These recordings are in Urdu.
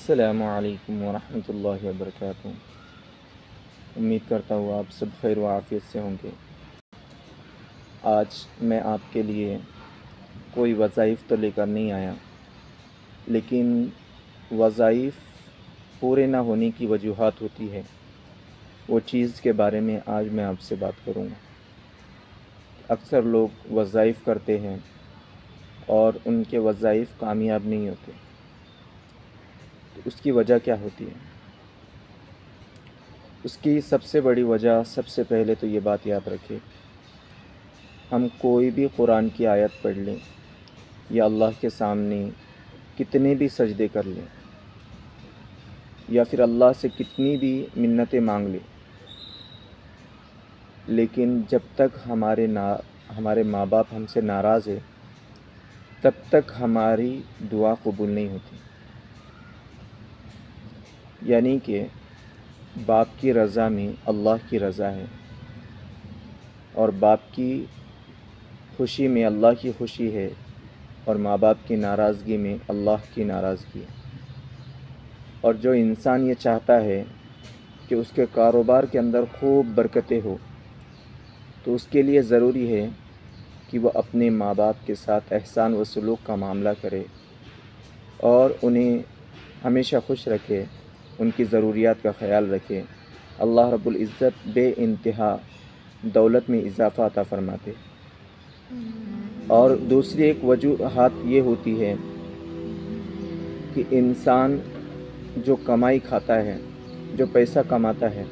السلام علیکم ورحمۃ اللہ وبرکاتہ۔ امید کرتا ہوں آپ سب خیر و عافیت سے ہوں گے۔ آج میں آپ کے لیے کوئی وظائف تو لے کر نہیں آیا، لیکن وظائف پورے نہ ہونے کی وجوہات ہوتی ہے، وہ چیز کے بارے میں آج میں آپ سے بات کروں گا۔ اکثر لوگ وظائف کرتے ہیں اور ان کے وظائف کامیاب نہیں ہوتے، تو اس کی وجہ کیا ہوتی ہے؟ اس کی سب سے بڑی وجہ، سب سے پہلے تو یہ بات یاد رکھیں، ہم کوئی بھی قرآن کی آیت پڑھ لیں یا اللہ کے سامنے کتنے بھی سجدے کر لیں یا پھر اللہ سے کتنی بھی منتیں مانگ لیں، لیکن جب تک ہمارے ماں باپ ہم سے ناراض ہیں تب تک ہماری دعا قبول نہیں ہوتی۔ یعنی کہ باپ کی رضا میں اللہ کی رضا ہے، اور باپ کی خوشی میں اللہ کی خوشی ہے، اور ماں باپ کی ناراضگی میں اللہ کی ناراضگی ہے۔ اور جو انسان یہ چاہتا ہے کہ اس کے کاروبار کے اندر خوب برکتیں ہو، تو اس کے لیے ضروری ہے کہ وہ اپنے ماں باپ کے ساتھ احسان و سلوک کا معاملہ کرے اور انہیں ہمیشہ خوش رکھے، ان کی ضروریات کا خیال رکھے۔ اللہ رب العزت بے انتہا دولت میں اضافہ عطا فرماتے۔ اور دوسری ایک وجوہات یہ ہوتی ہے کہ انسان جو کمائی کھاتا ہے، جو پیسہ کماتا ہے،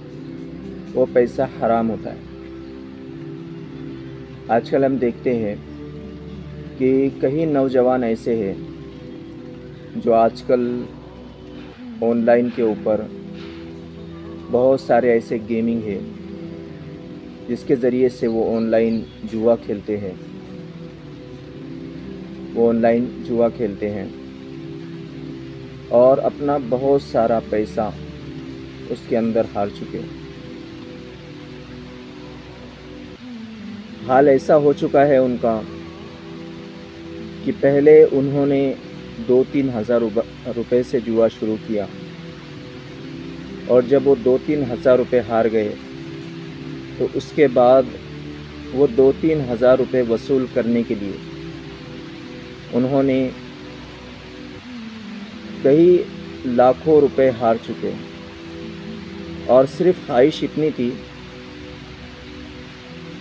وہ پیسہ حرام ہوتا ہے۔ آج کل ہم دیکھتے ہیں کہ کئی نوجوان ایسے ہیں جو آج کل آن لائن کے اوپر بہت سارے ایسے گیمنگ ہے جس کے ذریعے سے وہ آن لائن جوا کھیلتے ہیں اور اپنا بہت سارا پیسہ اس کے اندر ہار چکے۔ حال ایسا ہو چکا ہے ان کا کہ پہلے انہوں نے 2-3 ہزار روپے سے جوا شروع کیا، اور جب وہ 2-3 ہزار روپے ہار گئے تو اس کے بعد وہ 2-3 ہزار روپے وصول کرنے کے لیے انہوں نے کئی لاکھوں روپے ہار چکے، اور صرف خواہش اتنی تھی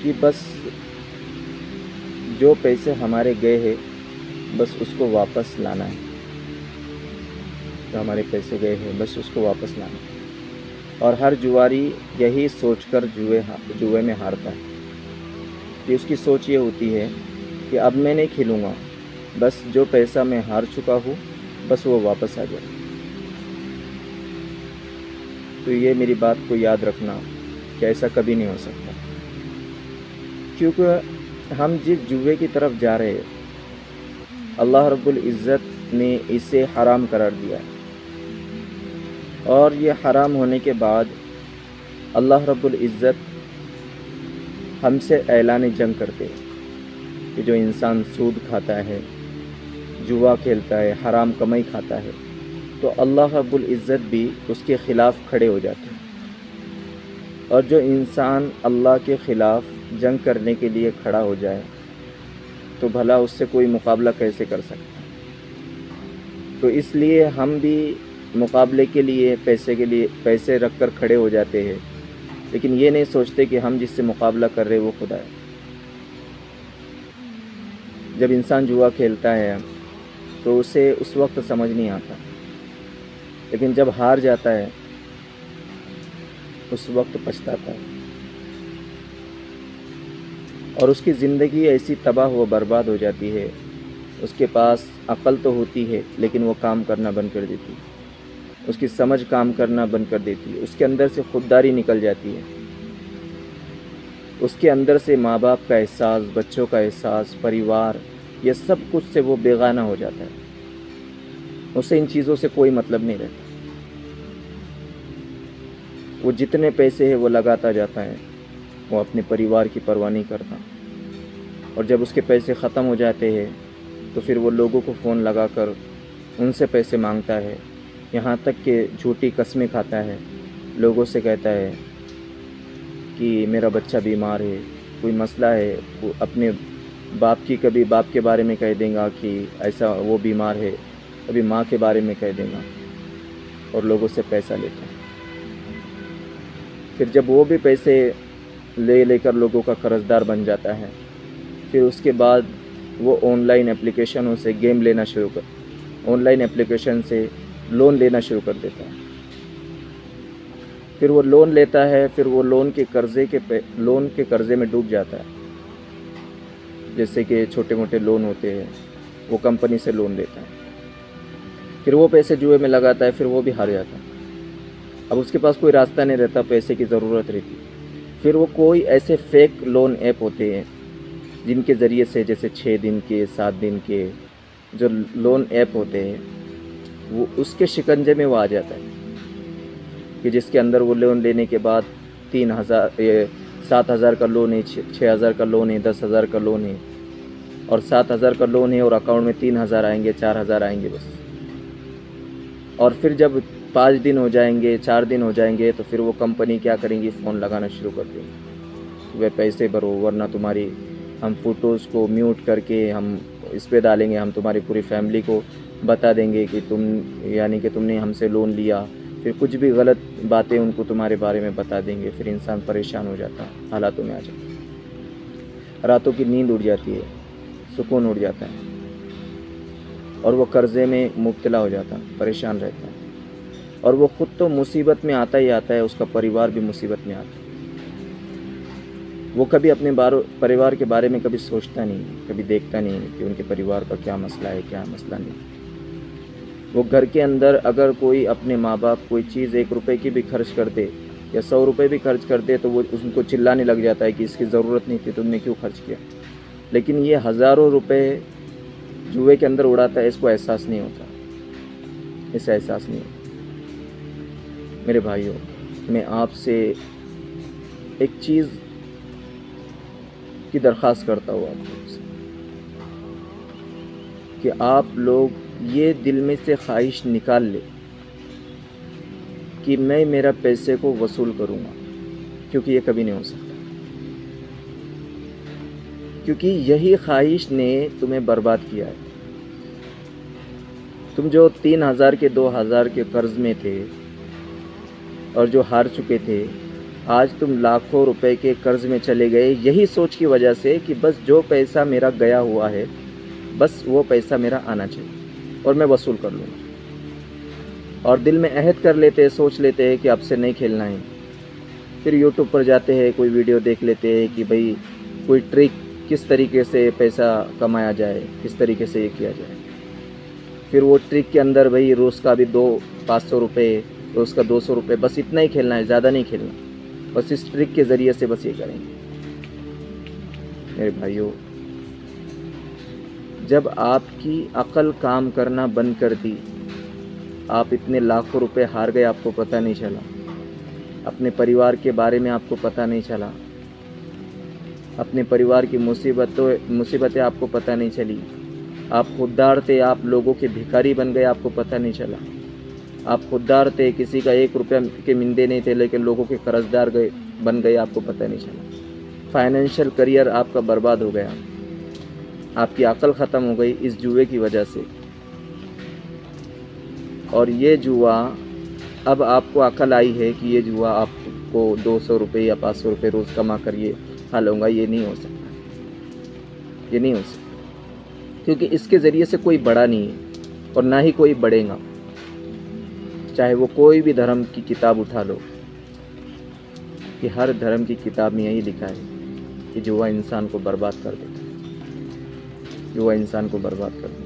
کہ بس جو پیسے ہمارے گئے ہیں بس اس کو واپس لانا ہے، جو ہمارے پیسے گئے ہیں بس اس کو واپس لانا ہے۔ اور ہر جواری یہی سوچ کر جوئے میں ہارتا ہے کہ اس کی سوچ یہ ہوتی ہے کہ اب میں نہیں کھیلوں گا، بس جو پیسہ میں ہار چکا ہوں بس وہ واپس آ جائے۔ تو یہ میری بات کو یاد رکھنا کہ ایسا کبھی نہیں ہو سکتا، کیونکہ ہم جس جوے کی طرف جا رہے ہیں اللہ رب العزت نے اسے حرام قرار دیا ہے، اور یہ حرام ہونے کے بعد اللہ رب العزت ہم سے اعلان جنگ کرتے ہیں کہ جو انسان سود کھاتا ہے، جوا کھیلتا ہے، حرام کمائی کھاتا ہے، تو اللہ رب العزت بھی اس کے خلاف کھڑے ہو جاتے ہیں۔ اور جو انسان اللہ کے خلاف جنگ کرنے کے لیے کھڑا ہو جائے تو بھلا اس سے کوئی مقابلہ کیسے کر سکتا ہے؟ تو اس لیے ہم بھی مقابلے کے لیے پیسے رکھ کر کھڑے ہو جاتے ہیں، لیکن یہ نہیں سوچتے کہ ہم جس سے مقابلہ کر رہے وہ خدا ہے۔ جب انسان جوا کھیلتا ہے تو اسے اس وقت سمجھ نہیں آتا، لیکن جب ہار جاتا ہے اس وقت پچھتاتا ہے، اور اس کی زندگی ایسی تباہ و برباد ہو جاتی ہے۔ اس کے پاس عقل تو ہوتی ہے لیکن وہ کام کرنا بند کر دیتی ہے، اس کی سمجھ کام کرنا بند کر دیتی ہے، اس کے اندر سے خودداری نکل جاتی ہے، اس کے اندر سے ماں باپ کا احساس، بچوں کا احساس، پریوار، یہ سب کچھ سے وہ بیگانہ ہو جاتا ہے، اسے ان چیزوں سے کوئی مطلب نہیں رہتا۔ وہ جتنے پیسے ہیں وہ لگاتا جاتا ہے، وہ اپنے پریوار کی پرواہ نہیں کرتا، اور جب اس کے پیسے ختم ہو جاتے ہیں تو پھر وہ لوگوں کو فون لگا کر ان سے پیسے مانگتا ہے، یہاں تک کہ جھوٹی قسمیں کھاتا ہے، لوگوں سے کہتا ہے کہ میرا بچہ بیمار ہے، کوئی مسئلہ ہے، وہ اپنے کبھی باپ کے بارے میں کہہ دیں گا کہ ایسا وہ بیمار ہے، کبھی ماں کے بارے میں کہہ دیں گا اور لوگوں سے پیسہ لیتا ہے۔ پھر جب وہ بھی پیسے لے کر لوگوں کا قرض دار بن جاتا ہے، پھر اس کے بعد وہ آن لائن اپلیکیشنوں سے آن لائن اپلیکیشن سے لون لینا شروع کر دیتا ہے۔ پھر وہ لون لیتا ہے، پھر وہ لون کے قرضے میں ڈوب جاتا ہے۔ جیسے کہ چھوٹے موٹے لون ہوتے ہیں، وہ کمپنی سے لون لیتا ہے، پھر وہ پیسے جوئے میں لگاتا ہے، پھر وہ بھی ہار جاتا ہے۔ اب اس کے پاس کوئی راستہ نہیں رہتا، پیسے کی ضرورت رہتی، پھر وہ کوئی ایسے فیک لون ایپ ہوتے ہیں جن کے ذریعے سے، جیسے 6 دن کے 7 دن کے جو لون ایپ ہوتے ہیں، وہ اس کے شکنجے میں وہ آ جاتا ہے کہ جس کے اندر وہ لون لینے کے بعد 7,000 کا لون ہے، 6,000 کا لون ہے، 10,000 کا لون ہے، اور 7,000 کا لون ہے اور اکاؤنٹ میں 3,000 آئیں گے، 4,000 آئیں گے بس۔ اور پھر جب 5 دن ہو جائیں گے، 4 دن ہو جائیں گے، تو پھر وہ کمپنی کیا کریں گی، فون لگانا شروع کر دیں گے، وہ پیسے بھرو ورنہ تمہاری ہم فوٹوز کو میوٹ کر کے ہم اس پہ ڈالیں گے، ہم تمہاری پوری فیملی کو بتا دیں گے کہ تم نے ہم سے لون لیا، پھر کچھ بھی غلط باتیں ان کو تمہارے بارے میں بتا دیں گے۔ پھر انسان پریشان ہو جاتا ہے، حالاتوں میں آ جاتا ہے، راتوں کی نیند اڑ جاتی ہے، سکون اڑ جاتا ہے، اور وہ قرضے میں مبتلا ہو جاتا ہے، پریشان رہتا ہے، اور وہ خود تو مصیبت میں آتا ہی آتا ہے، اس کا پریوار بھی مصیبت میں آتا ہے۔ وہ کبھی اپنے پریوار کے بارے میں کبھی سوچتا نہیں، کبھی دیکھتا نہیں کہ ان کے پریوار کا کیا مسئلہ ہے، کیا مسئلہ نہیں۔ وہ گھر کے اندر اگر کوئی اپنے ماں باپ کوئی چیز 1 روپے کی بھی خرچ کر دے یا 100 روپے بھی خرچ کر دے تو وہ ان کو چلانے لگ جاتا ہے کہ اس کی ضرورت نہیں تھی، تم نے کیوں خرچ کیا۔ لیکن یہ ہزاروں روپے جوئے کے اندر اڑاتا ہے، اس کو احساس نہیں ہوتا، اسے احساس نہیں ہوتا۔ میرے بھائیوں، میں آپ سے ایک چیز کی درخواست کرتا ہوں آپ لوگ سے کہ آپ لوگ یہ دل میں سے خواہش نکال لیں کہ میں میرا پیسے کو وصول کروں گا، کیونکہ یہ کبھی نہیں ہو سکتا، کیونکہ یہی خواہش نے تمہیں برباد کیا ہے۔ تم جو 3,000 کے 2,000 کے قرض میں تھے اور جو ہار چکے تھے، آج تم لاکھوں روپے کے قرض میں چلے گئے، یہی سوچ کی وجہ سے کہ بس جو پیسہ میرا گیا ہوا ہے، بس وہ پیسہ میرا آنا چاہیے اور میں وصول کر لوں گا۔ اور دل میں عہد کر لیتے ہیں، سوچ لیتے ہیں کہ اب سے نہیں کھیلنا ہے۔ پھر یوٹیوب پر جاتے ہیں، کوئی ویڈیو دیکھ لیتے ہیں کہ بھئی کوئی ٹرک کس طریقے سے پیسہ کمایا جائے، کس طریقے سے یہ کیا جائے۔ پھر وہ ٹرک کے اندر بھئی روز کا بھی 500 روپے، روز کا 200 روپے، بس اتنا ہی کھیلنا ہے، زیادہ نہیں کھیلنا، بس اس ٹرک کے ذریعے سے بس یہ کریں گے۔ میرے بھائیوں، جب آپ کی عقل کام کرنا بند کر دی، آپ اتنے لاکھوں روپے ہار گئے، آپ کو پتہ نہیں چلا، اپنے پریوار کے بارے میں آپ کو پتہ نہیں چلا، اپنے پریوار کی مصیبتیں آپ کو پتہ نہیں چلی، آپ خوددار تھے، آپ لوگوں کے بھکاری بن گئے، آپ کو پتہ نہیں چلا، آپ خوددار تھے، کسی کا 1 روپیہ کے مندے نہیں تھے، لیکن لوگوں کے قرض دار بن گئے، آپ کو پتہ نہیں چلا۔ فائنینشیل کریئر آپ کا برباد ہو گیا، آپ کی عقل ختم ہو گئی اس جوئے کی وجہ سے۔ اور یہ جوا، اب آپ کو عقل آئی ہے کہ یہ جوا آپ کو 200 روپے یا 500 روپے روز کما کر یہ کھا لوں گا، یہ نہیں ہو سکتا، یہ نہیں ہو سکتا، کیونکہ اس کے ذریعے سے کوئی بڑا نہیں ہے اور نہ ہی کوئی بڑھے گا۔ چاہے وہ کوئی بھی دھرم کی کتاب اٹھا لو، کہ ہر دھرم کی کتاب میں یہی لکھا ہے کہ جوا انسان کو برباد کر دیتا ہے، جوا انسان کو برباد کر دیتا ہے۔